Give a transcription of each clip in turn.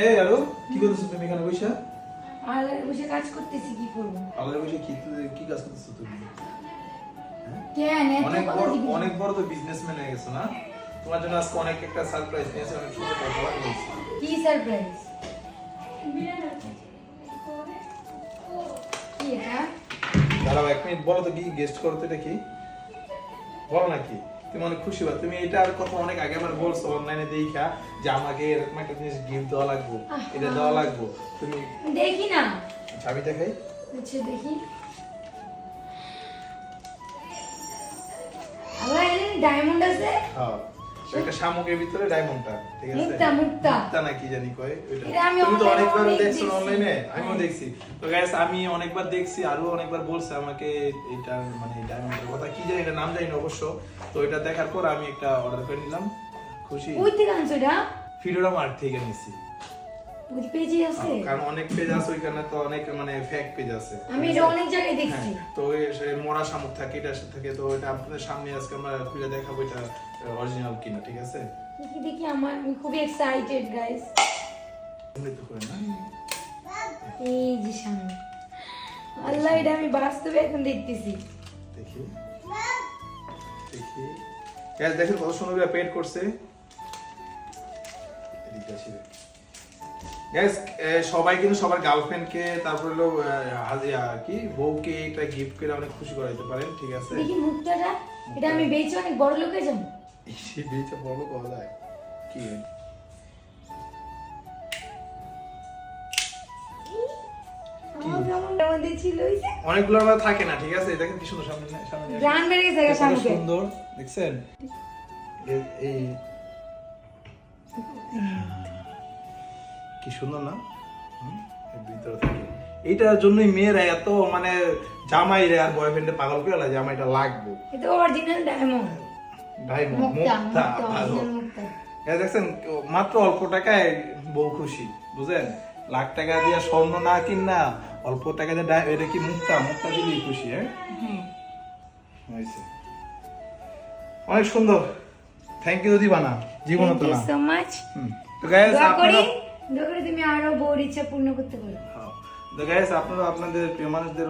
এই আরো কি করতেছো তুমি এখানে বসে? আলাদা বসে কাজ করতেছি, কি করব? আলাদা বসে কি কাজ করতেছো তুমি? কেন এত অনেক কথা বড় জিজ্ঞেস- অনেক বড় তো বিজনেসম্যান হয়ে গেছো না? তোমার জন্য আজকে অনেক একটা সারপ্রাইজ নিয়েছি, অনেক সুন্দর একটা খাবার নিয়েছি। কি সারপ্রাইজ? কি এটা? দাঁড়াও 1 মিনিট, বলো তো কি গেস্ট করো তো, এটা কি বলো না কি? তুমি অনেক খুশি বা তুমি এটার কথা অনেক আগে আমার বলছো অনলাইনে দেখা যে আমাকে এরকম একটা জিনিস গিফট দেওয়া লাগবে, এটা দেওয়া লাগবে। তুমি দেখি না। আচ্ছা আমি দেখাই। আচ্ছা দেখি। আবার এখানে ডায়মন্ড আছে। হ্যাঁ, একটা শামুকের ভিতরে ডায়মন্ডটা, ঠিক আছে? মুক্তা, মুক্তা। মুক্তা না কি জানি কয় ওইটা। এটা আমি তুমি তো online অনেকবার অনেক দেখছো দেখছি। অনলাইনে, আমিও হ্যাঁ। দেখছি। তো গাইস আমি অনেকবার দেখছি, আরো অনেকবার বলছে আমাকে এটা মানে ডায়মন্ডের কথা কি জানি, এটা নাম জানি না অবশ্য। তো এটা দেখার পর আমি একটা অর্ডার করে নিলাম। খুশি? কই থেকে আনছো এটা? ফিডোরা মার্ট থেকে নিছি। ওই পেজে আছে। কারণ অনেক পেজ আছে ওইখানে, তো অনেক মানে ফেক পেজ আছে। আমি এটা অনেক জায়গায় দেখছি। হ্যাঁ, তো সে মরা শামুক থাকে, এটার সাথে থাকে। তো এটা আপনাদের সামনে আজকে আমরা খুলে দেখাবো এটা অরিজিনাল কিনা, ঠিক আছে? দেখি দেখি, আমি খুবই এক্সাইটেড গাইস। মৃত করে না। এই যে সামনে, আল্লাহ, এটা আমি বাস্তবে এখন দেখতেছি। দেখি দেখি গ্যাস দেখেন কত সুন্দর করে পেন্ট করছে। এদিকে আসি গ্যাস, সবাই কিন্তু সবার গার্লফ্রেন্ডকে তারপর হলো হাজিয়া কি বউকে এটা গিফট করে অনেক খুশি করাইতে পারেন, ঠিক আছে? দেখি মুক্তাটা, এটা আমি বেচে অনেক বড় লোকে যাবো। এই বিয়েটা বড় কথা যায় কি? আমার কেমনটার মধ্যে ছিল ওই যে অনেকগুলো আমার থাকে না, ঠিক আছে? দেখেন কি সুন্দর সামনে সামনে নিয়ে আসি। গ্রান বেড়ে গেছে কত সামনে। সুন্দর দেখছেন? এই কি সুন্দর না? এর ভিতরে থাকে। এইটার জন্যই মেয়েরা এত মানে জামাই রে আর বয়ফ্রেন্ডে পাগল করে না, জামাইটা লাগবে। এটা অরিজিনাল ডায়মন্ড। ডায়মন্ড মুক্তা, মুক্তা মুক্তা, ভালো। original মুক্তা। এই দেখছেন মাত্র অল্প টাকায় বউ খুশি, বুঝেন? লাখ টাকা দিয়ে স্বর্ণ না কিনা অল্প টাকা দিয়ে এটা কি মুক্তা, মুক্তা দিলেই খুশি। হ্যাঁ হ্যাঁ। হয়েছে, অনেক সুন্দর। থ্যাংক ইউ দিবানা, জীবনত Thank you না। so much. তো গাইস দোয়া করি, আপনারা দোয়া করি তুমি আরো বউর ইচ্ছা পূর্ণ করতে পারো। হ্যাঁ, তো গাইস আপনারা আপনাদের প্রিয় মানুষদের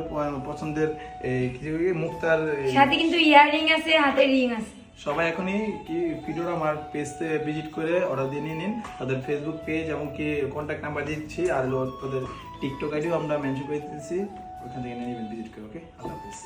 পছন্দের এই কি মুক্তার সাথে কিন্তু ইয়াররিং আছে, হাতে রিং আছে। সবাই এখনই কি ফিডোরা মার্ট পেজে ভিজিট করে অর্ডার দিয়ে নিয়ে নিন। তাদের ফেসবুক পেজ এবং কি কন্ট্যাক্ট নাম্বার দিচ্ছি, আর তাদের টিকটক আইডিও আমরা মেনশন করে দিচ্ছি, ওখান থেকে নিয়ে নেবেন ভিজিট করে। ওকে, আল্লাহ হাফেজ।